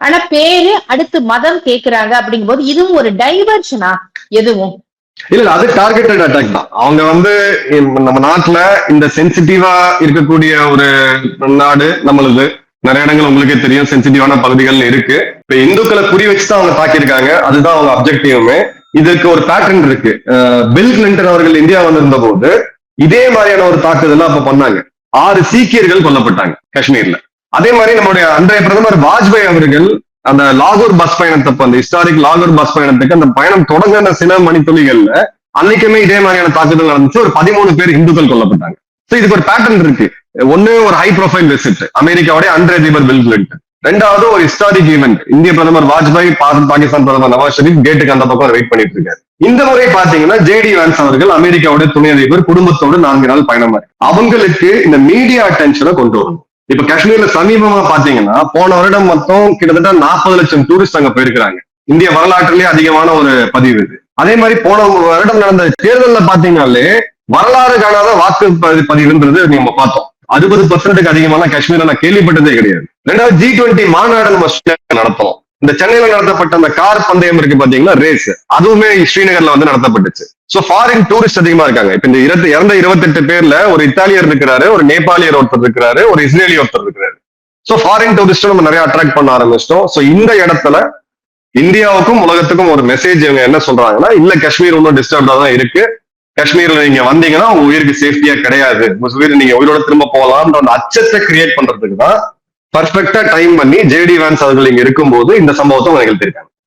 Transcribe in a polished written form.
ஆனா பேரு அடுத்து மதம் கேக்குறாங்க அப்படிங்கும் போது இதுவும் ஒரு டைவர்ஷனா எதுவும்? இல்ல அது டார்கெட்டட் அட்டாக் தான். அவங்க வந்து நம்ம நாட்டுல இந்த சென்சிட்டிவா இருக்கக்கூடிய ஒரு நாடு நம்மளுது. நிறைய இடங்கள் உங்களுக்கே தெரியும் சென்சிட்டிவான பகுதிகள் இருக்கு. இப்ப இந்துக்களை குறி வச்சுதான் அவங்க தாக்கியிருக்காங்க. அதுதான் அவங்க அப்ஜெக்டிவுமே. இதற்கு ஒரு பேட்டர்ன் இருக்கு. பில் கிளின்டன் அவர்கள் இந்தியா வந்திருந்த போது இதே மாதிரியான ஒரு தாக்குதல் அப்ப பண்ணாங்க. 6 சீக்கியர்கள் கொல்லப்பட்டாங்க காஷ்மீர்ல. அதே மாதிரி நம்முடைய அன்றைய பிரதமர் வாஜ்பாய் அவர்கள் அந்த லாகூர் பஸ் பயணத்தப்ப அந்த ஹிஸ்டாரிக் லாகூர் பஸ் பயணத்துக்கு அந்த பயணம் தொடங்கின சில மணித்துளிகள்ல அன்னைக்குமே இதே மாதிரியான தாக்குதல் நடந்துச்சு. ஒரு 13 பேர் இந்துக்கள் கொல்லப்பட்டாங்க. இதுக்கு ஒரு பேட்டர்ன் இருக்கு. ஒன்னு ஒரு ஹை ப்ரொஃபைல் விசிட் அமெரிக்காவுடைய அன்றைய அதிபர் பில் கிளின்டன். ரெண்டாவது ஒரு ஹிஸ்டாரிக் ஈவெண்ட் இந்திய பிரதமர் வாஜ்பாய் பாகிஸ்தான் பிரதமர் நவாஸ் ஷெரீப் கேட்டுக்கு அந்த பக்கம் வெயிட் பண்ணிட்டு இருக்காரு. இந்த முறை பாத்தீங்கன்னா ஜேடி வான்ஸ் அவர்கள் அமெரிக்காவுடைய துணை அதிபர் குடும்பத்தோடு 4 நாள் பயணம். அவங்களுக்கு இந்த மீடியா அட்டென்ஷனை கொண்டு வரணும். இப்ப காஷ்மீர்ல சமீபமா பாத்தீங்கன்னா போன வருடம் மொத்தம் கிட்டத்தட்ட 40 லட்சம் டூரிஸ்ட் அங்க போயிருக்கிறாங்க. இந்திய வரலாற்றிலேயே அதிகமான ஒரு பதிவு இது. அதே மாதிரி போன வருடம் நடந்த தேர்தலில் பாத்தீங்கன்னாலே வரலாறு காணாத வாக்கு பதிவுன்றது நம்ம பார்த்தோம். 60% அதிகமான காஷ்மீர்ல நான் கேள்விப்பட்டதே கிடையாது. ரெண்டாவது G20 மாநாடு நம்ம நடத்தோம். இந்த சென்னையில நடத்தப்பட்ட அந்த கார் பந்தயம் இருக்கு பாத்தீங்கன்னா ரேஸ், அதுவுமே ஸ்ரீநகர்ல வந்து நடத்தப்பட்டுச்சு. சோ ஃபாரின் டூரிஸ்ட் அதிகமா இருக்காங்க. இப்ப இந்த இறந்த 28 பேர்ல ஒரு இத்தாலியர் இருக்கிறாரு, ஒரு நேபாளியர் ஒருத்தர் இருக்கிறாரு, ஒரு இஸ்ரேலி ஒருத்தர் இருக்கிறாரு. சோ ஃபாரின் டூரிஸ்டும் நம்ம நிறைய அட்ராக்ட் பண்ண ஆரம்பிச்சிட்டோம். சோ இந்த இடத்துல இந்தியாவுக்கும் உலகத்துக்கும் ஒரு மெசேஜ் இவங்க என்ன சொல்றாங்கன்னா, இல்ல காஷ்மீர் ஒன்றும் டிஸ்டர்ப்டா தான் இருக்கு. காஷ்மீர்ல நீங்க வந்தீங்கன்னா உங்க உயிருக்கு சேஃப்டியா கிடையாது, உயிர் நீங்க உயிரோட திரும்ப போகலாம்ன்ற அந்த அச்சத்தை கிரியேட் பண்றதுக்கு தான் பர்ஃபெக்டா டைம் பண்ணி ஜேடி வான்ஸ் அவர்கள் இங்க இருக்கும்போது இந்த சம்பவத்தை நிகழ்த்திருக்காங்க.